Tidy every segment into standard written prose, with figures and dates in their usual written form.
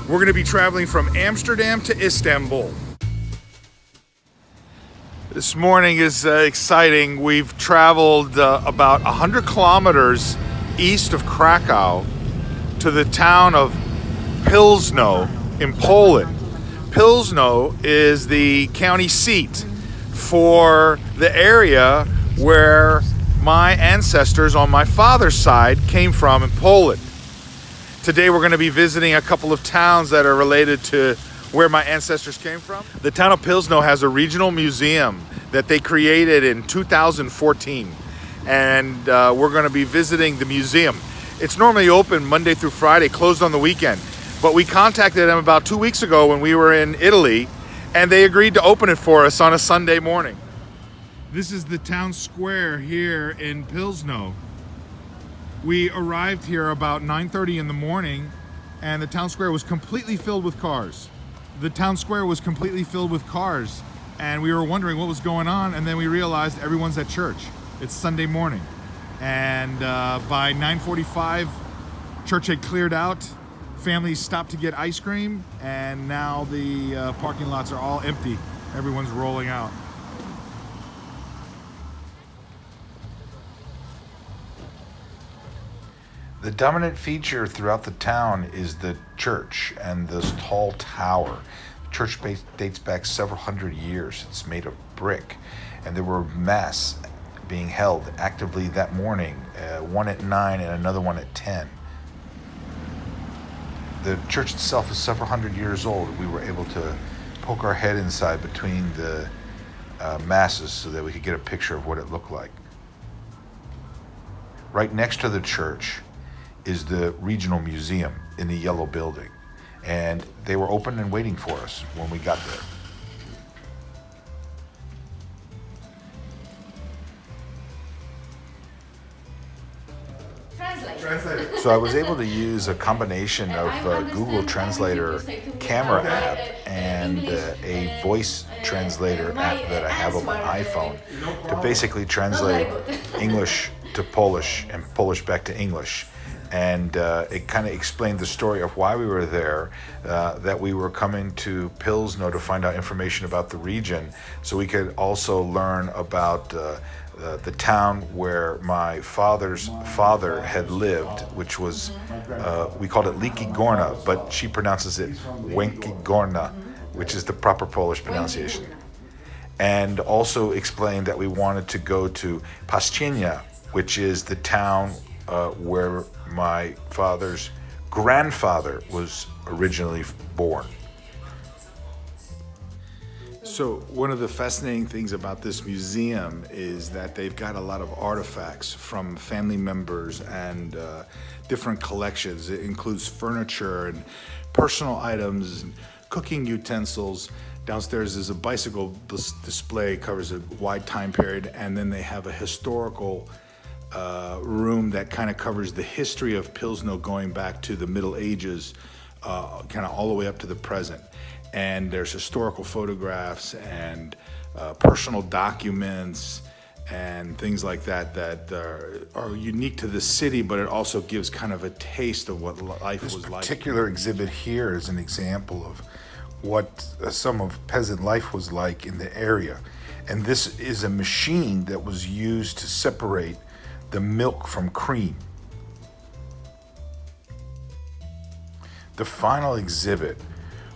We're going to be traveling from Amsterdam to Istanbul. This morning is exciting. We've traveled about 100 kilometers east of Krakow to the town of Pilzno in Poland. Pilzno is the county seat for the area where my ancestors on my father's side came from in Poland. Today we're going to be visiting a couple of towns that are related to where my ancestors came from. The town of Pilzno has a regional museum that they created in 2014, and we're going to be visiting the museum. It's normally open Monday through Friday, closed on the weekend, but we contacted them about 2 weeks ago when we were in Italy, and they agreed to open it for us on a Sunday morning. This is the town square here in Pilzno. We arrived here about 9:30 in the morning, and the town square was completely filled with cars. The town square was completely filled with cars, and we were wondering what was going on, and then we realized everyone's at church. It's Sunday morning, and by 9:45, church had cleared out. Families stopped to get ice cream, and now the parking lots are all empty. Everyone's rolling out. The dominant feature throughout the town is the church and this tall tower. The church dates back several hundred years. It's made of brick, and there were mass being held actively that morning, one at 9 and another one at 10. The church itself is several hundred years old. We were able to poke our head inside between the masses so that we could get a picture of what it looked like. Right next to the church is the regional museum in the yellow building, and they were open and waiting for us when we got there. Translate. So I was able to use a combination of Google Translator camera app and a voice translator app that I have on my iPhone to basically translate English to Polish and Polish back to English. And it kind of explained the story of why we were there, that we were coming to Pilzno to find out information about the region, so we could also learn about the town where my father's father had lived, which was, we called it Leike Gorne, but she pronounces it Leike Gorne, which is the proper Polish pronunciation. And also explained that we wanted to go to Paścienia, which is the town where my father's grandfather was originally born. So one of the fascinating things about this museum is that they've got a lot of artifacts from family members and different collections. It includes furniture and personal items and cooking utensils. Downstairs is a bicycle display, covers a wide time period, and then they have a historical room that kind of covers the history of Pilzno going back to the Middle Ages, kind of all the way up to the present. And there's historical photographs and personal documents and things like that that are unique to the city, but it also gives kind of a taste of what life was like. This particular exhibit here is an example of what some of peasant life was like in the area. And this is a machine that was used to separate the milk from cream. The final exhibit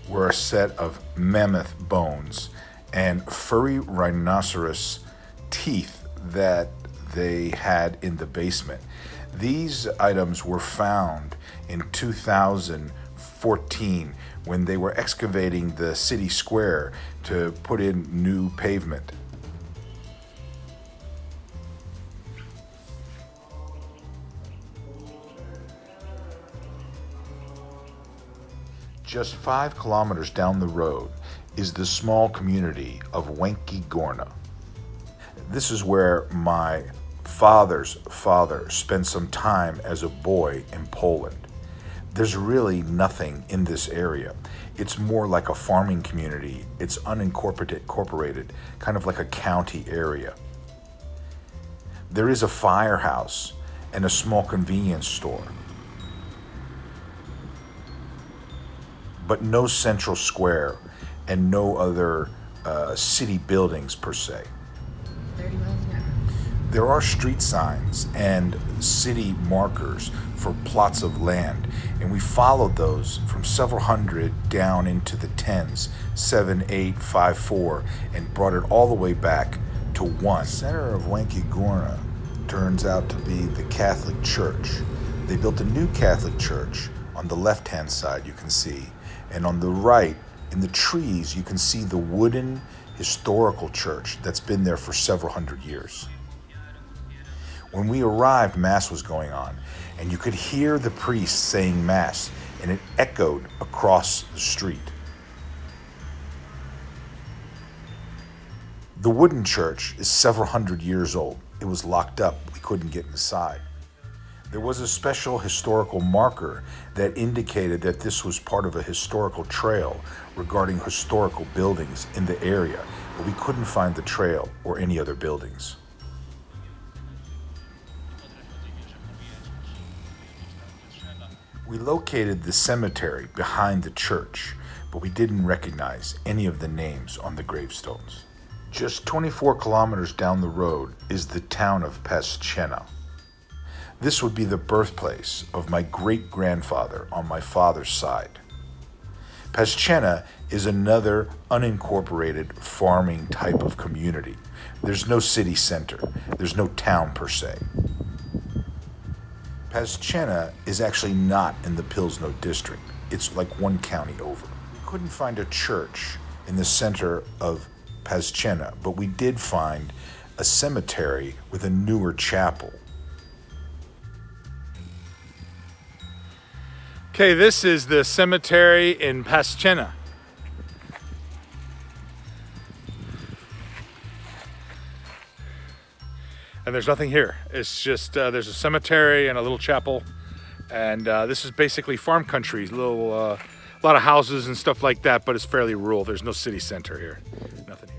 were a set of mammoth bones and furry rhinoceros teeth that they had in the basement. These items were found in 2014 when they were excavating the city square to put in new pavement. Just 5 kilometers down the road is the small community of Leike Gorne. This is where my father's father spent some time as a boy in Poland. There's really nothing in this area. It's more like a farming community. It's unincorporated, kind of like a county area. There is a firehouse and a small convenience store. but no central square and no other city buildings per se. 30 miles an hour. There are street signs and city markers for plots of land, and we followed those from several hundred down into the tens, 7, 8, 5, 4, and brought it all the way back to 1. The center of Leike Gorne turns out to be the Catholic Church. They built a new Catholic church on the left-hand side, you can see, and on the right, in the trees, you can see the wooden historical church that's been there for several hundred years. When we arrived, Mass was going on, and you could hear the priest saying Mass, and it echoed across the street. The wooden church is several hundred years old. It was locked up. We couldn't get inside. There was a special historical marker that indicated that this was part of a historical trail regarding historical buildings in the area, but we couldn't find the trail or any other buildings. We located the cemetery behind the church, but we didn't recognize any of the names on the gravestones. Just 24 kilometers down the road is the town of Pilzno. This would be the birthplace of my great-grandfather on my father's side. Pilzno is another unincorporated farming type of community. There's no city center. There's no town per se. Pilzno is actually not in the Pilzno district. It's like one county over. We couldn't find a church in the center of Pilzno, but we did find a cemetery with a newer chapel. Okay, this is the cemetery in Pilzno. And there's nothing here. It's just, there's a cemetery and a little chapel. And this is basically farm country, a lot of houses and stuff like that, but it's fairly rural. There's no city center here, nothing here.